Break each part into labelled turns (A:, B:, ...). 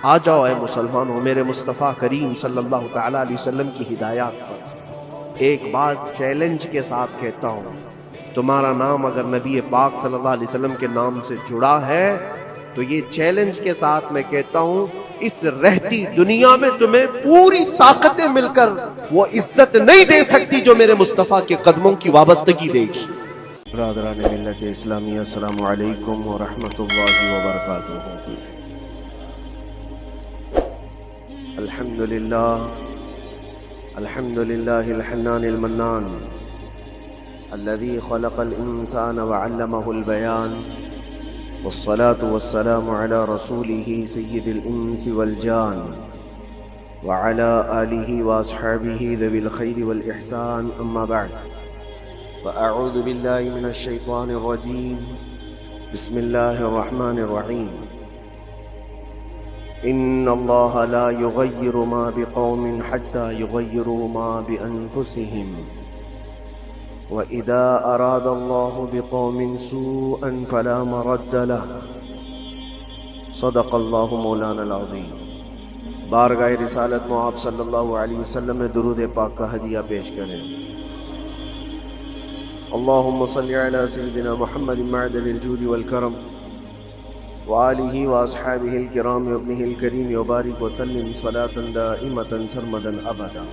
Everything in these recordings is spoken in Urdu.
A: آ جاؤ اے مسلمانوں میرے مصطفیٰ کریم صلی اللہ تعالیٰ علیہ وسلم کی ہدایات پر۔ ایک بات چیلنج کے ساتھ کہتا ہوں، تمہارا نام اگر نبی پاک صلی اللہ علیہ وسلم کے نام سے جڑا ہے تو یہ چیلنج کے ساتھ میں کہتا ہوں، اس رہتی دنیا میں تمہیں پوری طاقتیں مل کر وہ عزت نہیں دے سکتی جو میرے مصطفیٰ کے قدموں کی وابستگی دے گی۔ برادران ملت اسلامیہ، السلام علیکم ورحمۃ اللہ وبرکاتہ۔ الحمد للہ الحنان المنان الذي خلق الإنسان وعلمه البيان، والصلاة والسلام على رسوله سيد الإنس والجان وعلى آله وأصحابه ذوي الخير والإحسان، أما بعد فأعوذ بالله من الشيطان الرجيم، بسم الله الرحمن الرحيم۔ إن الله لا يغير ما بقوم حتى يغيروا ما بأنفسهم، وإذا أراد الله بقوم سوءا فلا مرد له، صدق الله مولانا العظيم۔ بارگاہ رسالت مآب صلی اللہ علیہ وسلم میں درود پاک کا ہدیہ پیش کریں۔ اللہم صلی علی سیدنا محمد معدن الجود والکرم وآلہ واصحابہ الکرام وابنہ الکریم وبارک وسلم صلاة دائمة سرمدا ابدا۔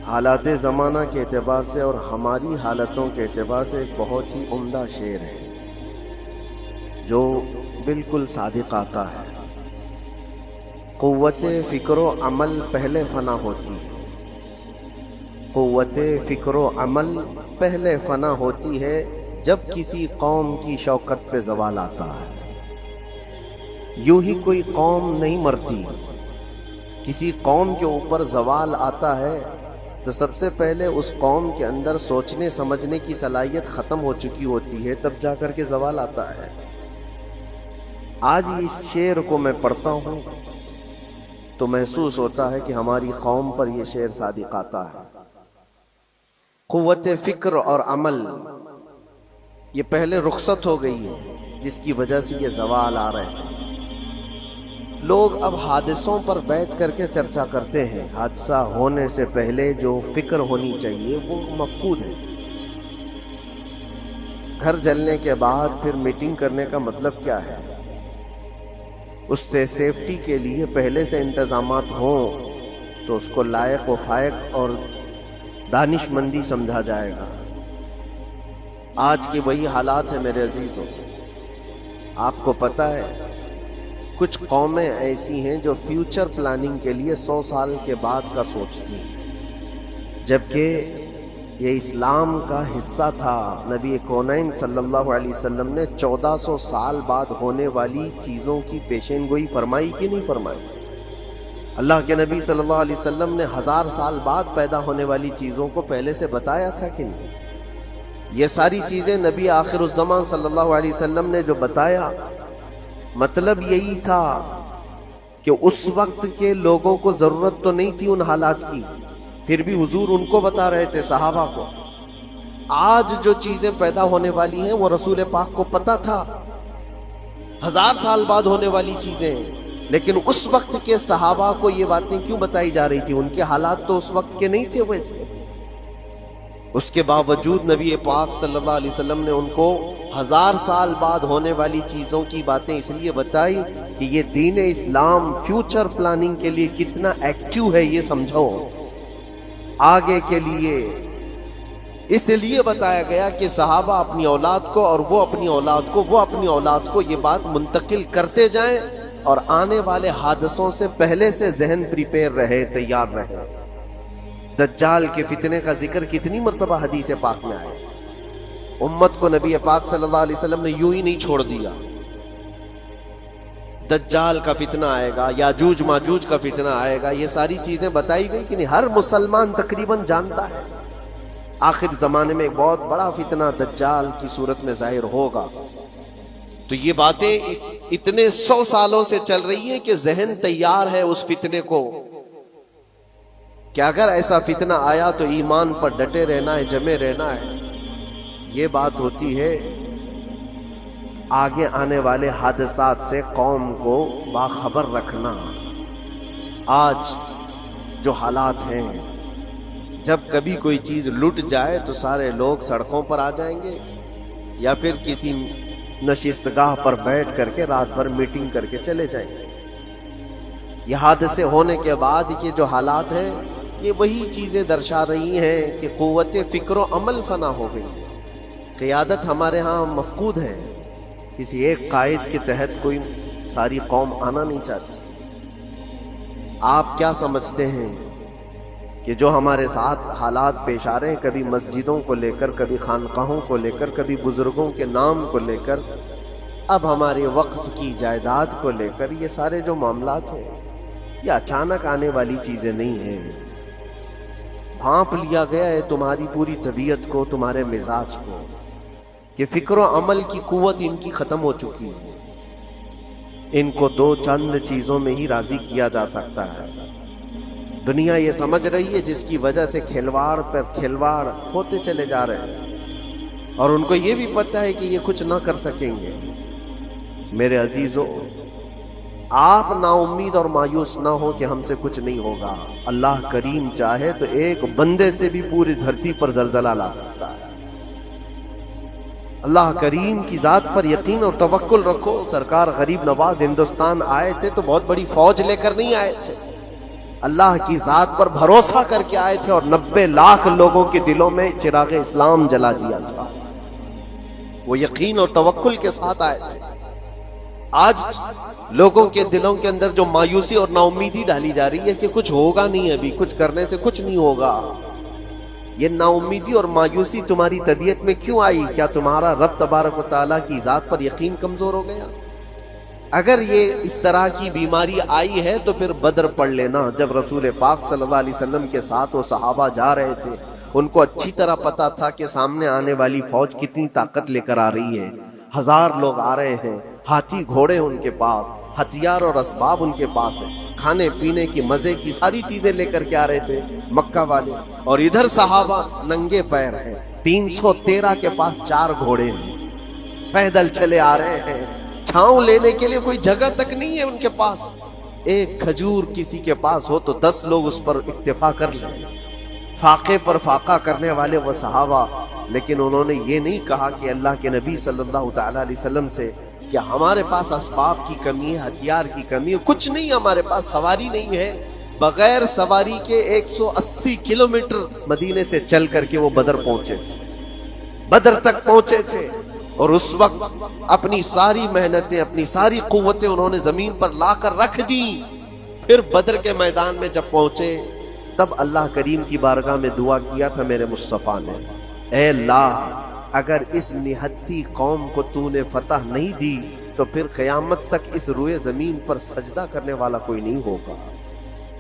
A: حالات زمانہ کے اعتبار سے اور ہماری حالتوں کے اعتبار سے ایک بہت ہی عمدہ شعر ہے جو بالکل صادق آتا ہے۔ قوت فکر و عمل پہلے فنا ہوتی ہے، قوت فکر و عمل پہلے فنا ہوتی ہے جب کسی قوم کی شوکت پہ زوال آتا ہے۔ یوں ہی کوئی قوم نہیں مرتی، کسی قوم کے اوپر زوال آتا ہے تو سب سے پہلے اس قوم کے اندر سوچنے سمجھنے کی صلاحیت ختم ہو چکی ہوتی ہے، تب جا کر کے زوال آتا ہے۔ آج اس شعر کو میں پڑھتا ہوں تو محسوس ہوتا ہے کہ ہماری قوم پر یہ شعر صادق آتا ہے۔ قوت فکر اور عمل یہ پہلے رخصت ہو گئی ہے، جس کی وجہ سے یہ زوال آ رہے ہیں۔ لوگ اب حادثوں پر بیٹھ کر کے چرچا کرتے ہیں، حادثہ ہونے سے پہلے جو فکر ہونی چاہیے وہ مفقود ہے۔ گھر جلنے کے بعد پھر میٹنگ کرنے کا مطلب کیا ہے؟ اس سے سیفٹی کے لیے پہلے سے انتظامات ہوں تو اس کو لائق و فائق اور دانش مندی سمجھا جائے گا۔ آج کی وہی حالات ہیں میرے عزیزوں۔ آپ کو پتہ ہے کچھ قومیں ایسی ہیں جو فیوچر پلاننگ کے لیے 100 سال کے بعد کا سوچتی ہیں، جبکہ یہ اسلام کا حصہ تھا۔ نبی کونین صلی اللہ علیہ وسلم نے 1400 سال بعد ہونے والی چیزوں کی پیشین گوئی فرمائی کہ نہیں فرمائی؟ اللہ کے نبی صلی اللہ علیہ وسلم نے 1000 سال بعد پیدا ہونے والی چیزوں کو پہلے سے بتایا تھا کہ نہیں؟ یہ ساری چیزیں نبی آخر الزمان صلی اللہ علیہ وسلم نے جو بتایا، مطلب یہی تھا کہ اس وقت کے لوگوں کو ضرورت تو نہیں تھی ان حالات کی، پھر بھی حضور ان کو بتا رہے تھے، صحابہ کو۔ آج جو چیزیں پیدا ہونے والی ہیں وہ رسول پاک کو پتا تھا، 1000 سال بعد ہونے والی چیزیں، لیکن اس وقت کے صحابہ کو یہ باتیں کیوں بتائی جا رہی تھی؟ ان کے حالات تو اس وقت کے نہیں تھے ویسے۔ اس کے باوجود نبی پاک صلی اللہ علیہ وسلم نے ان کو 1000 سال بعد ہونے والی چیزوں کی باتیں اس لیے بتائی کہ یہ دین اسلام فیوچر پلاننگ کے لیے کتنا ایکٹیو ہے، یہ سمجھو آگے کے لیے۔ اس لیے بتایا گیا کہ صحابہ اپنی اولاد کو اور وہ اپنی اولاد کو، وہ اپنی اولاد کو یہ بات منتقل کرتے جائیں اور آنے والے حادثوں سے پہلے سے ذہن پریپیئر رہے، تیار رہے۔ دجال کے فتنے کا ذکر کتنی مرتبہ حدیث پاک میں آیا۔ امت کو نبی پاک صلی اللہ علیہ وسلم نے یوں ہی نہیں چھوڑ دیا۔ دجال کا فتنہ آئے گا، یاجوج ماجوج کا فتنہ آئے گا، یہ ساری چیزیں بتائی گئی کہ نہیں؟ ہر مسلمان تقریباً جانتا ہے آخر زمانے میں ایک بہت بڑا فتنہ دجال کی صورت میں ظاہر ہوگا۔ تو یہ باتیں اتنے 100 سالوں سے چل رہی ہیں کہ ذہن تیار ہے اس فتنے کو کہ اگر ایسا فتنہ آیا تو ایمان پر ڈٹے رہنا ہے، جمے رہنا ہے۔ یہ بات ہوتی ہے آگے آنے والے حادثات سے قوم کو باخبر رکھنا۔ آج جو حالات ہیں، جب کبھی کوئی چیز لٹ جائے تو سارے لوگ سڑکوں پر آ جائیں گے، یا پھر کسی نشستگاہ پر بیٹھ کر کے رات بھر میٹنگ کر کے چلے جائیں گے۔ یہ حادثے ہونے کے بعد یہ جو حالات ہیں، یہ وہی چیزیں درشا رہی ہیں کہ قوت فکر و عمل فنا ہو گئی۔ قیادت ہمارے ہاں مفقود ہے، کسی ایک قائد کے تحت کوئی ساری قوم آنا نہیں چاہتی۔ آپ کیا سمجھتے ہیں کہ جو ہمارے ساتھ حالات پیش آ رہے ہیں، کبھی مسجدوں کو لے کر، کبھی خانقاہوں کو لے کر، کبھی بزرگوں کے نام کو لے کر، اب ہمارے وقف کی جائیداد کو لے کر، یہ سارے جو معاملات ہیں یہ اچانک آنے والی چیزیں نہیں ہیں۔ بھانپ لیا گیا ہے تمہاری پوری طبیعت کو، تمہارے مزاج کو، کہ فکر و عمل کی قوت ان کی ختم ہو چکی ہے۔ ان کو دو چند چیزوں میں ہی راضی کیا جا سکتا ہے۔ دنیا یہ سمجھ رہی ہے، جس کی وجہ سے کھلواڑ پر کھلواڑ ہوتے چلے جا رہے ہیں، اور ان کو یہ بھی پتہ ہے کہ یہ کچھ نہ کر سکیں گے۔ میرے عزیزو، آپ نا امید اور مایوس نہ ہو کہ ہم سے کچھ نہیں ہوگا۔ اللہ کریم چاہے تو ایک بندے سے بھی پوری دھرتی پر زلزلہ لا سکتا ہے۔ اللہ کریم کی ذات پر یقین اور توکل رکھو۔ سرکار غریب نواز ہندوستان آئے تھے تو بہت بڑی فوج لے کر نہیں آئے تھے، اللہ کی ذات پر بھروسہ کر کے آئے تھے، اور 90 لاکھ لوگوں کے دلوں میں چراغ اسلام جلا دیا تھا۔ وہ یقین اور توکل کے ساتھ آئے تھے۔ آج لوگوں کے دلوں کے اندر جو مایوسی اور نا امیدی ڈالی جا رہی ہے کہ کچھ ہوگا نہیں، ابھی کچھ کرنے سے کچھ نہیں ہوگا، یہ نا امیدی اور مایوسی تمہاری طبیعت میں کیوں آئی؟ کیا تمہارا رب تبارک و تعالیٰ کی ذات پر یقین کمزور ہو گیا؟ اگر یہ اس طرح کی بیماری آئی ہے تو پھر بدر پڑھ لینا۔ جب رسول پاک صلی اللہ علیہ وسلم کے ساتھ وہ صحابہ جا رہے تھے، ان کو اچھی طرح پتا تھا کہ سامنے آنے والی فوج کتنی طاقت لے کر آ رہی ہے۔ 1000 لوگ آ رہے ہیں، ہاتھی گھوڑے ان کے پاس، ہتھیار اور اسباب ان کے پاس ہے، کھانے پینے کی مزے کی ساری چیزیں لے کر کے آ رہے تھے مکہ والے، اور ادھر صحابہ ننگے پیر ہیں۔ 313 کے پاس 4 گھوڑے ہیں، پیدل چلے آ رہے ہیں، چھاؤں لینے کے لیے کوئی جگہ تک نہیں ہے ان کے پاس۔ ایک کھجور کسی کے پاس ہو تو 10 لوگ اس پر اکتفا کر لیں۔ فاقے پر فاقہ کرنے والے وہ صحابہ، لیکن انہوں نے یہ نہیں کہا کہ اللہ کے نبی صلی اللہ تعالی علیہ وسلم سے کہ ہمارے پاس اسباب کی کمی ہے، ہتھیار کی کمی ہے، کچھ نہیں، ہمارے پاس سواری نہیں ہے۔ بغیر سواری کے 180 کلومیٹر مدینے سے چل کر کے وہ بدر پہنچے تھے، بدر تک پہنچے تھے، اور اس وقت اپنی ساری محنتیں، اپنی ساری قوتیں انہوں نے زمین پر لا کر رکھ دی۔ پھر بدر کے میدان میں جب پہنچے تب اللہ کریم کی بارگاہ میں دعا کیا تھا میرے مصطفیٰ نے، اے اللہ، اگر اس نہتی قوم کو تو نے فتح نہیں دی تو پھر قیامت تک اس روئے زمین پر سجدہ کرنے والا کوئی نہیں ہوگا۔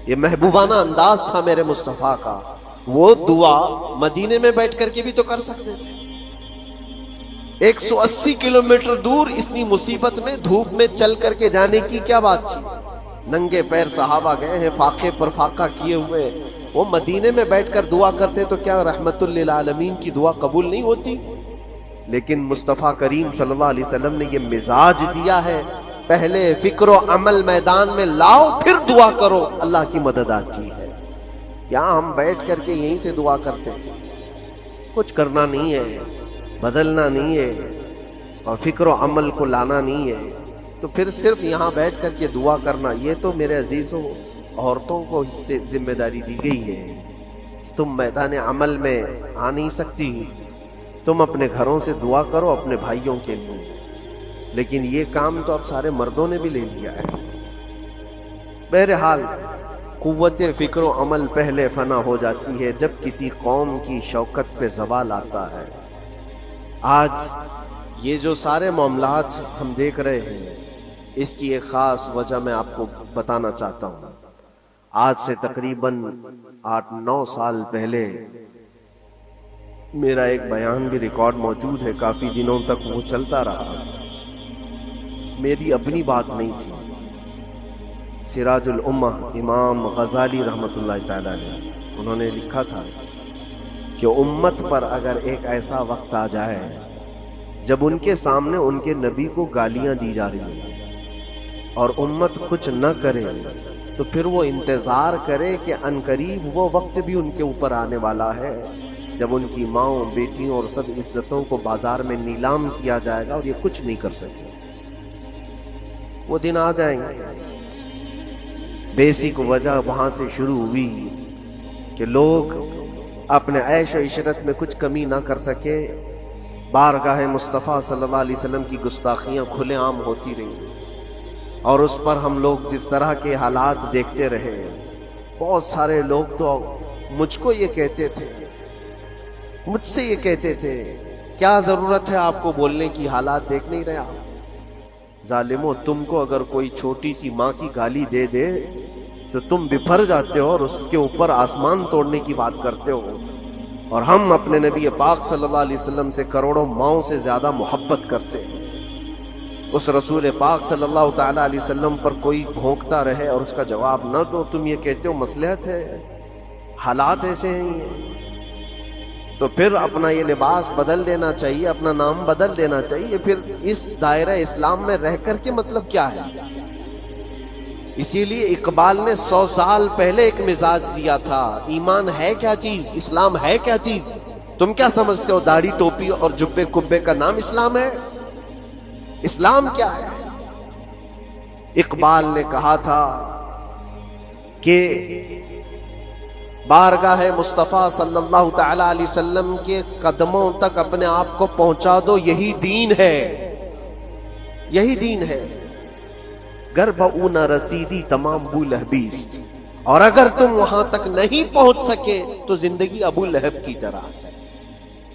A: یہ محبوبانہ انداز تھا میرے مصطفیٰ کا۔ وہ دعا مدینے میں بیٹھ کر کے بھی تو کر سکتے تھے۔ 180 کلومیٹر دور اتنی مصیبت میں دھوپ میں چل کر کے جانے کی کیا بات تھی؟ ننگے پیر صحابہ گئے ہیں، فاقے پر فاقہ کیے ہوئے، وہ مدینے میں بیٹھ کر دعا کرتے تو کیا رحمت للعالمین کی دعا قبول نہیں ہوتی؟ لیکن مصطفیٰ کریم صلی اللہ علیہ وسلم نے یہ مزاج دیا ہے، پہلے فکر و عمل میدان میں لاؤ، پھر دعا کرو، اللہ کی مدد آتی ہے۔ یہاں ہم بیٹھ کر کے یہیں سے دعا کرتے ہیں، کچھ کرنا نہیں ہے، بدلنا نہیں ہے، اور فکر و عمل کو لانا نہیں ہے، تو پھر صرف یہاں بیٹھ کر کے دعا کرنا، یہ تو میرے عزیزوں عورتوں کو سے ذمہ داری دی گئی ہے۔ تم میدان عمل میں آ نہیں سکتی، تم اپنے گھروں سے دعا کرو اپنے بھائیوں کے لیے، لیکن یہ کام تو اب سارے مردوں نے بھی لے لیا ہے۔ بہرحال قوت فکر و عمل پہلے فنا ہو جاتی ہے جب کسی قوم کی شوکت پہ زوال آتا ہے۔ آج یہ جو سارے معاملات ہم دیکھ رہے ہیں، اس کی ایک خاص وجہ میں آپ کو بتانا چاہتا ہوں۔ آج سے تقریباً 8-9 سال پہلے میرا ایک بیان بھی ریکارڈ موجود ہے، کافی دنوں تک وہ چلتا رہا، میری اپنی بات نہیں تھی۔ سراج الامہ امام غزالی رحمۃ اللہ تعالی علیہ، انہوں نے لکھا تھا کہ امت پر اگر ایک ایسا وقت آ جائے جب ان کے سامنے ان کے نبی کو گالیاں دی جا رہی ہیں اور امت کچھ نہ کرے تو پھر وہ انتظار کرے کہ عنقریب وہ وقت بھی ان کے اوپر آنے والا ہے جب ان کی ماؤں بیٹیوں اور سب عزتوں کو بازار میں نیلام کیا جائے گا اور یہ کچھ نہیں کر سکے. وہ دن آ جائیں گے. بیسک وجہ وہاں سے شروع ہوئی کہ لوگ اپنے عیش و عشرت میں کچھ کمی نہ کر سکے. بارگاہ مصطفیٰ صلی اللہ علیہ وسلم کی گستاخیاں کھلے عام ہوتی رہیں اور اس پر ہم لوگ جس طرح کے حالات دیکھتے رہے. بہت سارے لوگ تو مجھ کو یہ کہتے تھے، مجھ سے یہ کہتے تھے کیا ضرورت ہے آپ کو بولنے کی، حالات دیکھ نہیں رہے آپ. ظالمو، تم کو اگر کوئی چھوٹی سی ماں کی گالی دے دے تو تم بپھر جاتے ہو اور اس کے اوپر آسمان توڑنے کی بات کرتے ہو. اور ہم اپنے نبی پاک صلی اللہ علیہ وسلم سے کروڑوں ماؤں سے زیادہ محبت کرتے ہیں. اس رسول پاک صلی اللہ تعالی علیہ وسلم پر کوئی بھونکتا رہے اور اس کا جواب نہ دو، تم یہ کہتے ہو مصلحت ہے، حالات ایسے ہیں. تو پھر اپنا یہ لباس بدل دینا چاہیے، اپنا نام بدل دینا چاہیے. پھر اس دائرہ اسلام میں رہ کر کے مطلب کیا ہے؟ اسی لیے اقبال نے 100 سال پہلے ایک مزاج دیا تھا. ایمان ہے کیا چیز؟ اسلام ہے کیا چیز؟ تم کیا سمجھتے ہو داڑھی ٹوپی اور جبے کبے کا نام اسلام ہے؟ اسلام کیا ہے؟ اقبال نے کہا تھا کہ بارگاہ مصطفیٰ صلی اللہ تعالی علیہ وسلم کے قدموں تک اپنے آپ کو پہنچا دو، یہی دین ہے، یہی دین ہے. گر بہو نہ رسیدی تمام ابو لہبیست، اور اگر تم وہاں تک نہیں پہنچ سکے تو زندگی ابو لہب کی طرح.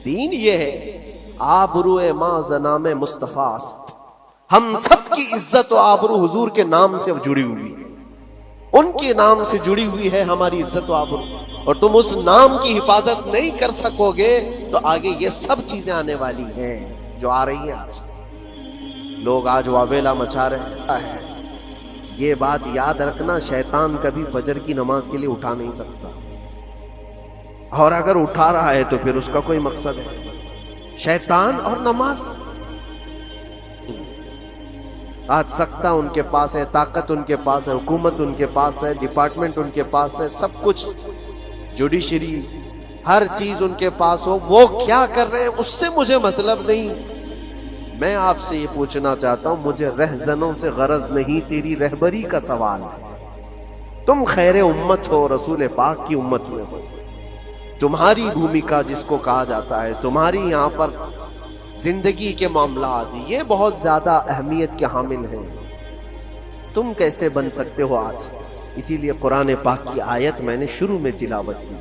A: دین یہ ہے آبرو ماں زنام مصطفیٰ است. ہم سب کی عزت و آبرو حضور کے نام سے جڑی ہوئی ہے، ان کے نام سے جڑی ہوئی ہے ہماری عزت و آبرو. اور تم اس نام کی حفاظت نہیں کر سکو گے تو آگے یہ سب چیزیں آنے والی ہیں جو آ رہی ہیں. آج لوگ آج واویلا مچا رہے ہیں. یہ بات یاد رکھنا، شیطان کبھی فجر کی نماز کے لیے اٹھا نہیں سکتا، اور اگر اٹھا رہا ہے تو پھر اس کا کوئی مقصد ہے. شیطان اور نماز، آج سختہ ان کے پاس ہے، طاقت ان کے پاس ہے، حکومت ان کے پاس ہے، ڈپارٹمنٹ ان کے پاس ہے، سب کچھ، جوڈیشری، ہر چیز ان کے پاس ہو. وہ کیا کر رہے ہیں اس سے مجھے مطلب نہیں. میں آپ سے یہ پوچھنا چاہتا ہوں، مجھے رہزنوں سے غرض نہیں، تیری رہبری کا سوال ہے. تم خیر امت ہو، رسول پاک کی امت میں ہو. تمہاری بھومکا جس کو کہا جاتا ہے، تمہاری یہاں پر زندگی کے معاملات یہ بہت زیادہ اہمیت کے حامل ہیں. تم کیسے بن سکتے ہو آج؟ اسی لیے قرآن پاک کی آیت میں نے شروع میں تلاوت کی.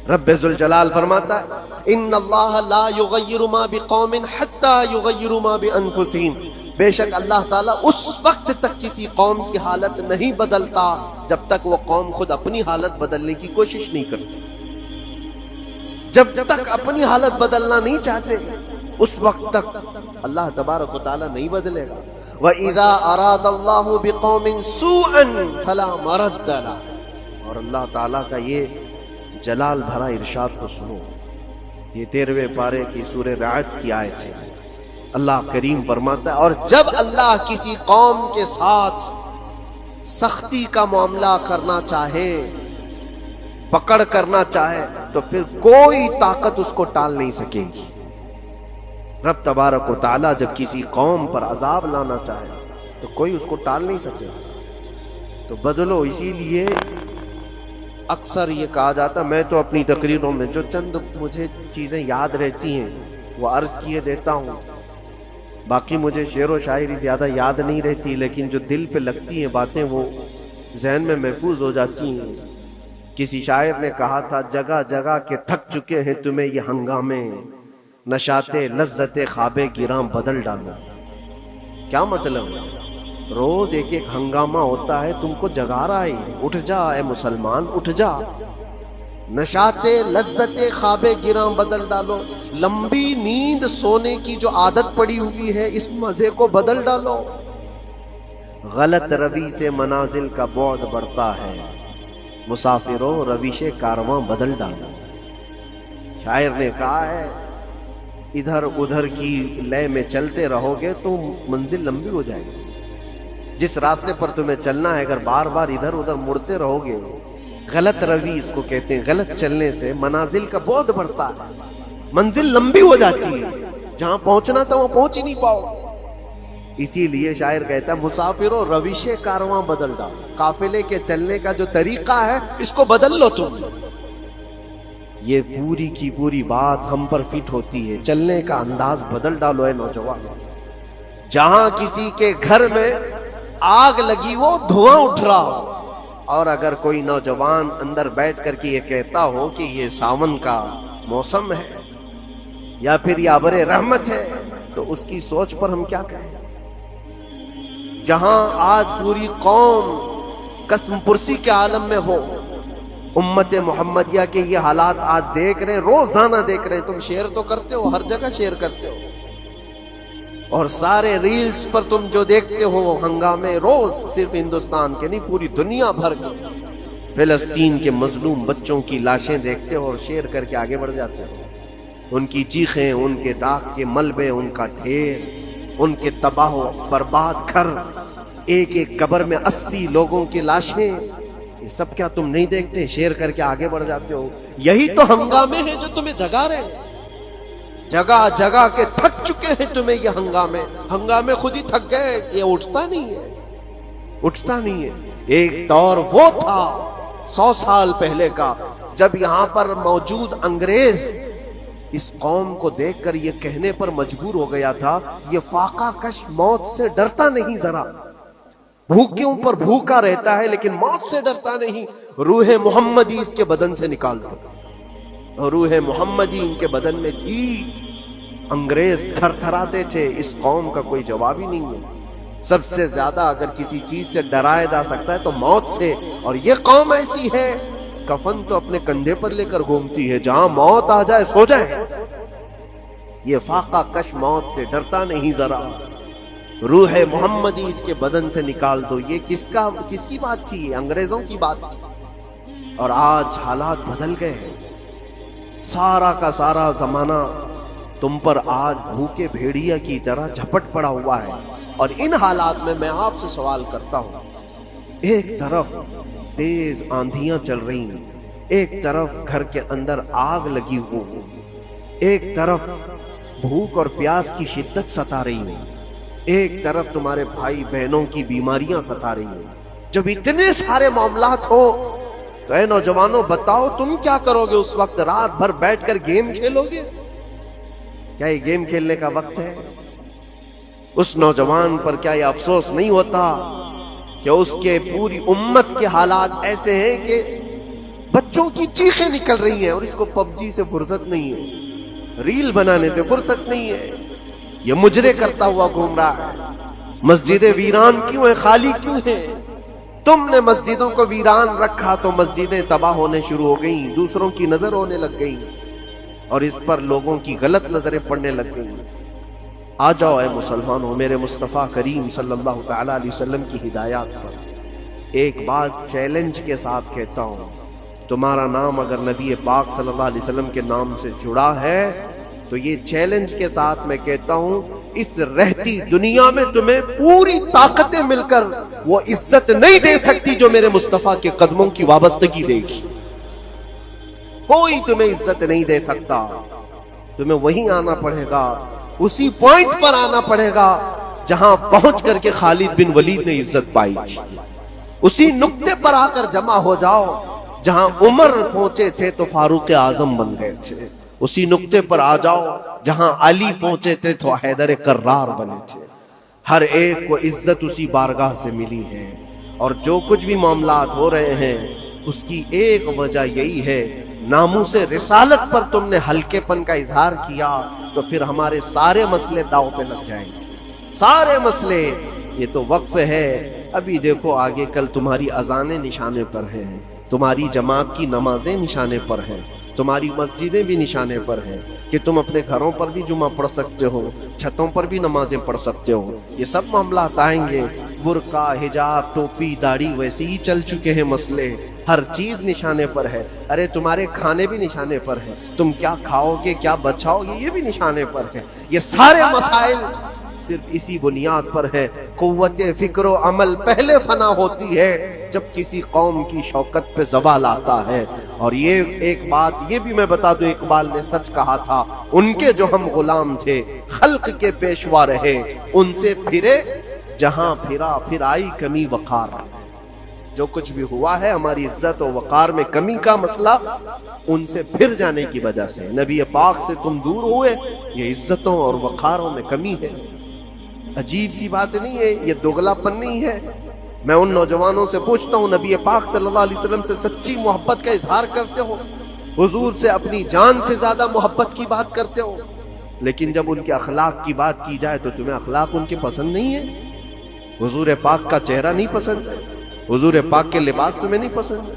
A: رب ذوالجلال فرماتا ہے ان اللہ لا یغیر ما بقوم حتی یغیروا ما بانفسہم. بے شک اللہ تعالیٰ اس وقت تک کسی قوم کی حالت نہیں بدلتا جب تک وہ قوم خود اپنی حالت بدلنے کی کوشش نہیں کرتی. جب تک اپنی حالت بدلنا نہیں چاہتے اس وقت تک اللہ تبارک و تعالیٰ نہیں بدلے گا. وَإِذَا أَرَادَ اللَّهُ بِقَوْمٍ سُوءًا فَلَا مَرَدَّ لَهُ. اور اللہ تعالیٰ کا یہ جلال بھرا ارشاد تو سنو. یہ 13ویں پارے کی سورہ رعد کی آیت ہے. اللہ کریم فرماتا ہے اور جب اللہ کسی قوم کے ساتھ سختی کا معاملہ کرنا چاہے، پکڑ کرنا چاہے، تو پھر کوئی طاقت اس کو ٹال نہیں سکے گی. رب تبارک و تعالیٰ جب کسی قوم پر عذاب لانا چاہے تو کوئی اس کو ٹال نہیں سکے. تو بدلو. اسی لیے اکثر یہ کہا جاتا، میں تو اپنی تقریروں میں جو چند مجھے چیزیں یاد رہتی ہیں وہ عرض کیے دیتا ہوں. باقی مجھے شعر و شاعری زیادہ یاد نہیں رہتی، لیکن جو دل پہ لگتی ہیں باتیں وہ ذہن میں محفوظ ہو جاتی ہیں. کسی شاعر نے کہا تھا جگہ جگہ کے تھک چکے ہیں تمہیں یہ ہنگامے، نشاط لذت خواب گراں بدل ڈالو. کیا مطلب؟ روز ایک ایک ہنگامہ ہوتا ہے، تم کو جگا رہا ہے. اٹھ جا اے مسلمان، اٹھ جا. نشاط لذت خواب گراں بدل ڈالو. لمبی نیند سونے کی جو عادت پڑی ہوئی ہے اس مزے کو بدل ڈالو. غلط روی سے منازل کا بعد بڑھتا ہے، مسافروں رویش کارواں بدل ڈالو. شاعر نے کہا ہے ادھر ادھر کی لے میں چلتے رہو گے تو منزل لمبی ہو جائے گی. جس راستے پر تمہیں چلنا ہے اگر بار بار ادھر ادھر مڑتے رہو گے، غلط روی اس کو کہتے ہیں، غلط چلنے سے منازل کا بعد بڑھتا ہے، منزل لمبی ہو جاتی ہے، جہاں پہنچنا تھا وہاں پہنچ ہی نہیں پاؤ گے. اسی لیے شاعر کہتا ہے مسافروں روش کارواں بدل ڈالو، قافلے کے چلنے کا جو طریقہ ہے اس کو بدل لو تم. یہ پوری کی پوری بات ہم پر فٹ ہوتی ہے. چلنے کا انداز بدل ڈالو اے نوجوان. جہاں کسی کے گھر میں آگ لگی وہ دھواں اٹھ رہا ہو، اور اگر کوئی نوجوان اندر بیٹھ کر کے یہ کہتا ہو کہ یہ ساون کا موسم ہے یا پھر یہ ابر رحمت ہے، تو اس کی سوچ پر ہم کیا کہیں. جہاں آج پوری قوم قسم پرسی کے عالم میں ہو، امت محمدیہ کے یہ حالات آج دیکھ رہے ہیں، روزانہ دیکھ رہے ہیں. تم شیئر تو کرتے ہو، ہر جگہ شیئر کرتے ہو، اور سارے ریلز پر تم جو دیکھتے ہو ہنگامے روز، صرف ہندوستان کے نہیں پوری دنیا بھر کے فلسطین کے مظلوم بچوں کی لاشیں دیکھتے ہو اور شیئر کر کے آگے بڑھ جاتے ہو. ان کی چیخیں، ان کے راکھ کے ملبے، ان کا ڈھیر، ان کے تباہ و برباد گھر، ایک ایک قبر میں 80 لوگوں کی لاشیں، یہ سب کیا تم نہیں دیکھتے؟ شیئر کر کے آگے بڑھ جاتے ہو. یہی تو ہنگامے ہیں جو تمہیں دھگا رہے ہیں. جگہ جگہ کے تھک چکے ہیں تمہیں یہ ہنگامے خود ہی تھک گئے. یہ اٹھتا نہیں ہے. ایک دور وہ تھا 100 سال پہلے کا جب یہاں پر موجود انگریز اس قوم کو دیکھ کر یہ کہنے پر مجبور ہو گیا تھا، یہ فاقہ کش موت سے ڈرتا نہیں ذرا، بھوکیوں پر بھوکا رہتا ہے لیکن موت سے ڈرتا نہیں. روح محمدی اس کے بدن سے نکال دو. اور روح محمدی ان کے بدن میں تھی. انگریز تھر تھراتے تھے. اس قوم کا کوئی جواب ہی نہیں ہے. سب سے زیادہ اگر کسی چیز سے ڈرایا جا سکتا ہے تو موت سے، اور یہ قوم ایسی ہے کفن تو اپنے کندھے پر لے کر گھومتی ہے، جہاں موت آ جائے سو جائے. یہ فاقہ کش موت سے ڈرتا نہیں ذرا، روح محمدی اس کے بدن سے نکال دو. یہ کس کی بات تھی؟ یہ انگریزوں کی بات تھی. اور آج حالات بدل گئے ہیں. سارا کا سارا زمانہ تم پر آج بھوکے بھیڑیا کی طرح جھپٹ پڑا ہوا ہے. اور ان حالات میں آپ سے سوال کرتا ہوں، ایک طرف تیز آندھیاں چل رہی ہیں، ایک طرف گھر کے اندر آگ لگی ہوئی، ایک طرف بھوک اور پیاس کی شدت ستا رہی ہے، ایک طرف تمہارے بھائی بہنوں کی بیماریاں ستا رہی ہیں. جب اتنے سارے معاملات ہو تو اے نوجوانوں بتاؤ تم کیا کرو گے اس وقت؟ رات بھر بیٹھ کر گیم کھیلو گے؟ کیا یہ گیم کھیلنے کا وقت ہے؟ اس نوجوان پر کیا یہ افسوس نہیں ہوتا کہ اس کے پوری امت کے حالات ایسے ہیں کہ بچوں کی چیخیں نکل رہی ہیں اور اس کو پب جی سے فرصت نہیں ہے، ریل بنانے سے فرصت نہیں ہے، یہ مجرے کرتا ہوا گھوم رہا ہے. مسجدیں ویران کیوں ہیں؟ خالی کیوں ہیں؟ تم نے مسجدوں کو ویران رکھا تو مسجدیں تباہ ہونے شروع ہو گئیں، دوسروں کی نظر ہونے لگ گئیں اور اس پر لوگوں کی غلط نظریں پڑنے لگ گئیں. آ جاؤ اے مسلمانوں میرے مصطفیٰ کریم صلی اللہ تعالی علیہ وسلم کی ہدایات پر. ایک بات چیلنج کے ساتھ کہتا ہوں، تمہارا نام اگر نبی پاک صلی اللہ علیہ وسلم کے نام سے جڑا ہے تو یہ چیلنج کے ساتھ میں کہتا ہوں، اس رہتی دنیا میں تمہیں پوری طاقتیں مل کر وہ عزت نہیں دے سکتی جو میرے مصطفیٰ کے قدموں کی وابستگی دے گی. کوئی تمہیں عزت نہیں دے سکتا. تمہیں وہیں آنا پڑے گا، اسی پوائنٹ پر آنا پڑے گا جہاں پہنچ کر کے خالد بن ولید نے عزت پائی تھی. اسی نقطے پر آ کر جمع ہو جاؤ جہاں عمر پہنچے تھے تو فاروق اعظم بن گئے تھے. اسی نقطے پر آ جاؤ جہاں علی پہنچے تھے تو حیدر کرار بنے تھے. ہر ایک کو عزت اسی بارگاہ سے ملی ہے. اور جو کچھ بھی معاملات ہو رہے ہیں اس کی ایک وجہ یہی ہے، ناموس رسالت پر تم نے ہلکے پن کا اظہار کیا تو پھر ہمارے سارے مسئلے داؤ پہ لگ جائیں گے. سارے مسئلے. یہ تو وقف ہے. ابھی دیکھو آگے کل تمہاری اذانیں نشانے پر ہیں، تمہاری جماعت کی نمازیں نشانے پر ہیں، تمہاری مسجدیں بھی نشانے پر ہیں کہ تم اپنے گھروں پر بھی جمعہ پڑھ سکتے ہو، چھتوں پر بھی نمازیں پڑھ سکتے ہو. یہ سب معاملات آئیں گے. برقع، حجاب، ٹوپی، داڑھی ویسے ہی چل چکے ہیں مسئلے. ہر چیز نشانے پر ہے. ارے تمہارے کھانے بھی نشانے پر ہے, تم کیا کھاؤ گے کیا بچاؤ گے یہ بھی نشانے پر ہے. یہ سارے مسائل صرف اسی بنیاد پر ہے. قوت فکر و عمل پہلے فنا ہوتی ہے جب کسی قوم کی شوکت پہ زوال آتا ہے. اور یہ ایک بات یہ بھی میں بتا دوں, اقبال نے سچ کہا تھا, ان کے جو ہم غلام تھے خلق کے پیشوا رہے, ان سے پھرے جہاں پھرا پھر آئی کمی وقار. جو کچھ بھی ہوا ہے ہماری عزت و وقار میں کمی کا مسئلہ ان سے پھر جانے کی وجہ سے. نبی پاک سے تم دور ہوئے, یہ عزتوں اور وقاروں میں کمی ہے. عجیب سی بات نہیں ہے, یہ دوغلا پن نہیں ہے. میں ان نوجوانوں سے پوچھتا ہوں, نبی پاک صلی اللہ علیہ وسلم سے سچی محبت کا اظہار کرتے ہو, حضور سے اپنی جان سے زیادہ محبت کی بات کرتے ہو, لیکن جب ان کے اخلاق کی بات کی جائے تو تمہیں اخلاق ان کے پسند نہیں ہے. حضور پاک کا چہرہ نہیں پسند ہے, حضور پاک کے لباس تمہیں نہیں پسند,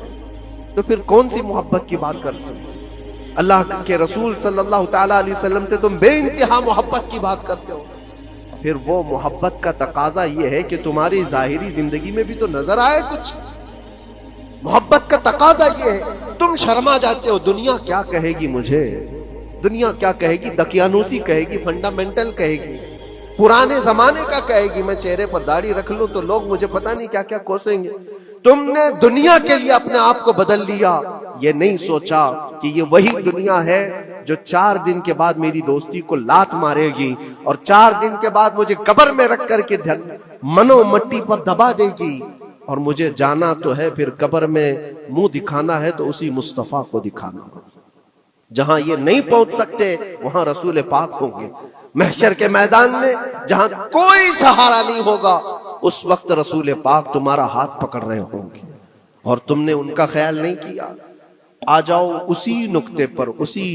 A: تو پھر کون سی محبت کی بات کرتے ہو؟ اللہ کے رسول صلی اللہ تعالیٰ علیہ وسلم سے تم بے انتہا محبت کی بات کرتے ہو. پھر وہ محبت کا تقاضا یہ ہے کہ تمہاری ظاہری زندگی میں بھی تو نظر آئے کچھ. محبت کا تقاضا یہ ہے, تم شرما جاتے ہو, دنیا کیا کہے گی مجھے, دنیا کیا کہے گی, دقیانوسی کہے گی, فنڈامنٹل کہے گی, پرانے زمانے کا کہے گی. میں چہرے پر داڑھی رکھ لوں تو لوگ مجھے پتہ نہیں کیا کیا کوسیں گے. تم نے دنیا کے لیے اپنے آپ کو بدل لیا, یہ نہیں سوچا کہ یہ وہی دنیا ہے جو 4 دن کے بعد میری دوستی کو لات مارے گی اور 4 دن کے بعد مجھے قبر میں رکھ کر کے منو مٹی پر دبا دے گی, اور مجھے جانا تو ہے پھر قبر میں منہ دکھانا ہے تو اسی مصطفیٰ کو دکھانا. جہاں یہ نہیں پہنچ سکتے وہاں رسول پاک ہوں گے. محشر کے میدان میں جہاں کوئی سہارا نہیں ہوگا اس وقت رسول پاک تمہارا ہاتھ پکڑ رہے ہوں گے, اور تم نے ان کا خیال نہیں کیا. آ جاؤ اسی نقطے پر, اسی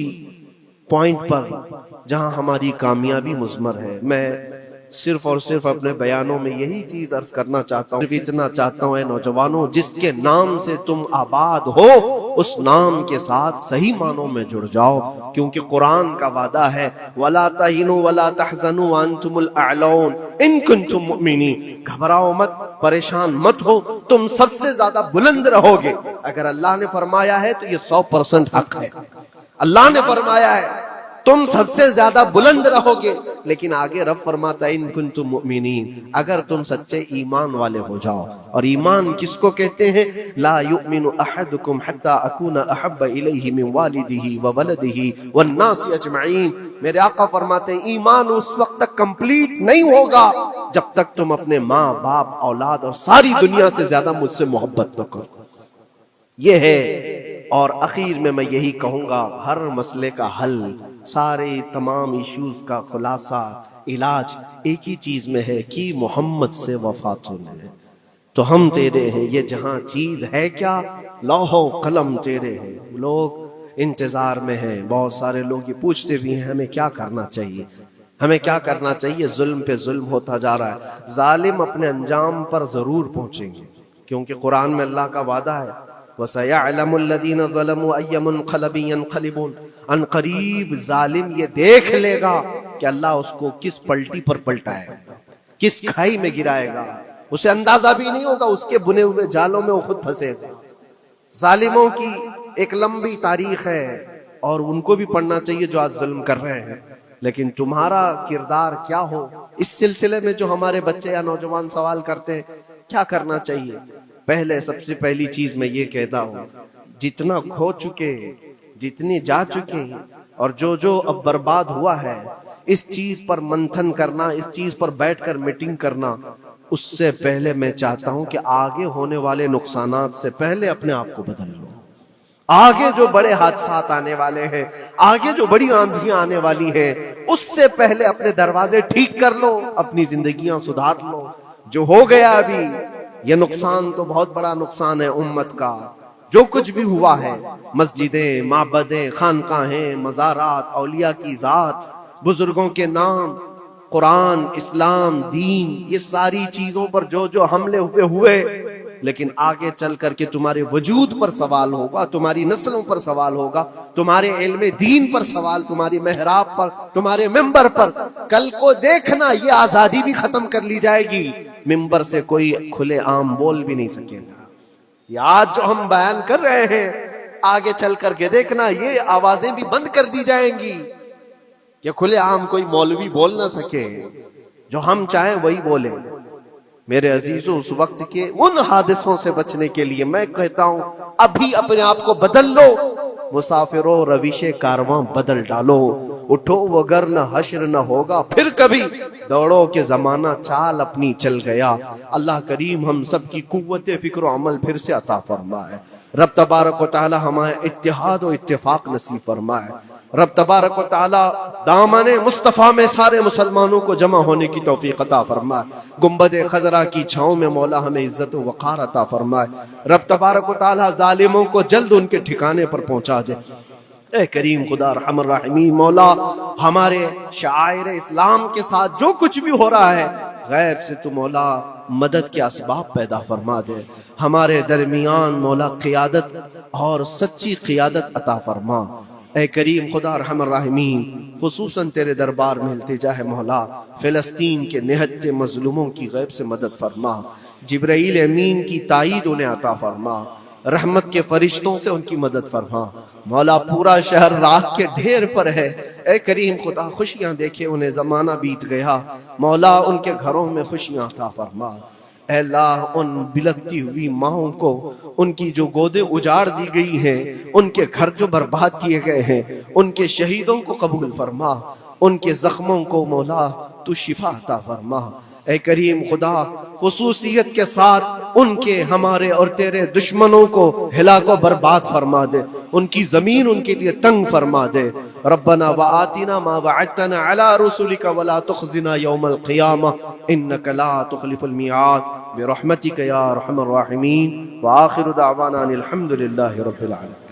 A: پوائنٹ پر جہاں ہماری کامیابی مضمر ہے. میں صرف اور صرف اپنے بیانوں میں یہی چیز عرض کرنا چاہتا ہوں, صرف اتنا چاہتا ہوں اے نوجوانوں, جس کے نام سے تم آباد ہو اس نام کے ساتھ صحیح معنوں میں جڑ جاؤ, کیونکہ قرآن کا وعدہ ہے وَلَا تَهِنُوا وَلَا تَحْزَنُوا وَأَنْتُمُ الْأَعْلَوْنَ إِن كُنتُم مُؤْمِنِينَ. گھبراؤ مت, پریشان مت ہو, تم سب سے زیادہ بلند رہو گے. اگر اللہ نے فرمایا ہے تو یہ 100% حق ہے. اللہ نے فرمایا ہے تم سب سے زیادہ بلند رہو گے, لیکن آگے رب فرماتا ہے ان کنتم مؤمنین, اگر تم سچے ایمان والے ہو جاؤ. اور ایمان کس کو کہتے ہیں؟ لا یؤمن احدکم حتی اکون احب الیہ من والدہ وولدہ والناس اجمعین. میرے آقا فرماتے ہیں ایمان اس وقت تک کمپلیٹ نہیں ہوگا جب تک تم اپنے ماں باپ اولاد اور ساری دنیا سے زیادہ مجھ سے محبت نہ کرو. یہ ہے. اور اخیر میں یہی کہوں گا, ہر مسئلے کا حل, سارے تمام ایشوز کا خلاصہ, علاج ایک ہی چیز میں ہے کہ محمد سے وفا ہے. تو ہم تیرے ہیں, یہ جہاں چیز ہے کیا, لوح و قلم تیرے ہیں. لوگ انتظار میں ہیں, بہت سارے لوگ یہ پوچھتے بھی ہیں ہمیں کیا کرنا چاہیے, ہمیں کیا کرنا چاہیے. ظلم پہ ظلم ہوتا جا رہا ہے. ظالم اپنے انجام پر ضرور پہنچیں گے, کیونکہ قرآن میں اللہ کا وعدہ ہے وَسَيَعْلَمُ الَّذِينَ ظَلَمُوا أَيَّ مُنْقَلَبٍ يَنْقَلِبُونَ. ان قریب ظالم یہ دیکھ لے گا کہ اللہ اس کو کس پلٹی پر پلٹائے گا, کس کھائی میں گرائے گا. اسے اندازہ بھی نہیں ہوگا, اس کے بنے ہوئے جالوں میں وہ خود پھنسے گا. ظالموں کی ایک لمبی تاریخ ہے اور ان کو بھی پڑھنا چاہیے جو آج ظلم کر رہے ہیں. لیکن تمہارا کردار کیا ہو, اس سلسلے میں جو ہمارے بچے یا نوجوان سوال کرتے ہیں کیا کرنا چاہیے. پہلے سب سے پہلی چیز میں یہ کہتا ہوں, جتنا کھو چکے, جتنی جا چکے اور جو اب برباد ہوا ہے, اس چیز پر منتھن کرنا, اس چیز پر بیٹھ کر میٹنگ کرنا, اس سے پہلے میں چاہتا ہوں کہ آگے ہونے والے نقصانات سے پہلے اپنے آپ کو بدل لو. آگے جو بڑے حادثات آنے والے ہیں, آگے جو بڑی آندھیاں آنے والی ہیں, اس سے پہلے اپنے دروازے ٹھیک کر لو, اپنی زندگیاں سدھار لو. جو ہو گیا ابھی یہ نقصان تو بہت بڑا نقصان ہے امت کا. جو کچھ بھی ہوا ہے, مسجدیں, معبدیں, خانقاہیں, مزارات, اولیاء کی ذات, بزرگوں کے نام, قرآن, اسلام, دین, یہ ساری چیزوں پر جو حملے ہوئے, لیکن آگے چل کر کے تمہارے وجود پر سوال ہوگا, تمہاری نسلوں پر سوال ہوگا, تمہارے علم دین پر سوال, تمہاری محراب پر, تمہارے ممبر پر. کل کو دیکھنا یہ آزادی بھی ختم کر لی جائے گی, ممبر سے کوئی کھلے عام بول بھی نہیں سکے گا. یہ آج جو ہم بیان کر رہے ہیں آگے چل کر کے دیکھنا یہ آوازیں بھی بند کر دی جائیں گی کہ کھلے عام کوئی مولوی بول نہ سکے، جو ہم چاہیں وہی بولیں۔ میرے عزیزوں، اس وقت کے ان حادثوں سے بچنے کے لیے میں کہتا ہوں ابھی اپنے آپ کو بدل لو، مسافروں روش کارواں بدل ڈالو، اٹھو وگرنہ حشر نہ ہوگا پھر کبھی، دوڑو کہ زمانہ چال اپنی چل گیا۔ اللہ کریم ہم سب کی قوت فکر و عمل پھر سے عطا فرمائے۔ رب تبارک و تعالی ہمارے اتحاد و اتفاق نصیب فرمائے۔ رب تبارک و تعالی دامن مصطفیٰ میں سارے مسلمانوں کو جمع ہونے کی توفیق عطا فرمائے۔ گنبد خضرا کی چھاؤں میں مولا ہمیں عزت و وقار عطا فرمائے۔ رب تبارک و تعالی ظالموں کو جلد ان کے ٹھکانے پر پہنچا دے۔ اے کریم خدا ارحم الراحمین، مولا ہمارے شعائر اسلام کے ساتھ جو کچھ بھی ہو رہا ہے غیب سے تو مولا مدد کے اسباب پیدا فرما دے۔ ہمارے درمیان مولا قیادت اور سچی قیادت عطا فرما۔ اے کریم خدا ارحم الراحمین، خصوصاً تیرے دربار میں التجا ہے مولا فلسطین کے نہتے مظلوموں کی غیب سے مدد فرما۔ جبرائیل امین کی تائید انہیں عطا فرما، رحمت کے فرشتوں سے ان کی مدد فرما۔ مولا پورا شہر راکھ کے ڈھیر پر ہے، اے کریم خدا خوشیاں دیکھے انہیں زمانہ بیت گیا، مولا ان کے گھروں میں خوشیاں عطا فرما۔ اے اللہ ان بلکتی ہوئی ماؤں کو، ان کی جو گودیں اجاڑ دی گئی ہیں، ان کے گھر جو برباد کیے گئے ہیں، ان کے شہیدوں کو قبول فرما، ان کے زخموں کو مولا تو شفا عطا فرما۔ اے کریم خدا خصوصیت کے ساتھ ان کے ہمارے اور تیرے دشمنوں کو ہلاک و برباد فرما دے، ان کی زمین ان کے لیے تنگ فرما دے۔ ربنا وآتنا ما وعدتنا على رسلك ولا تخزنا يوم القيامة انك لا تخلف الميعاد برحمتك يا ارحم الراحمين، وآخر دعوانا ان الحمد لله رب العالمين۔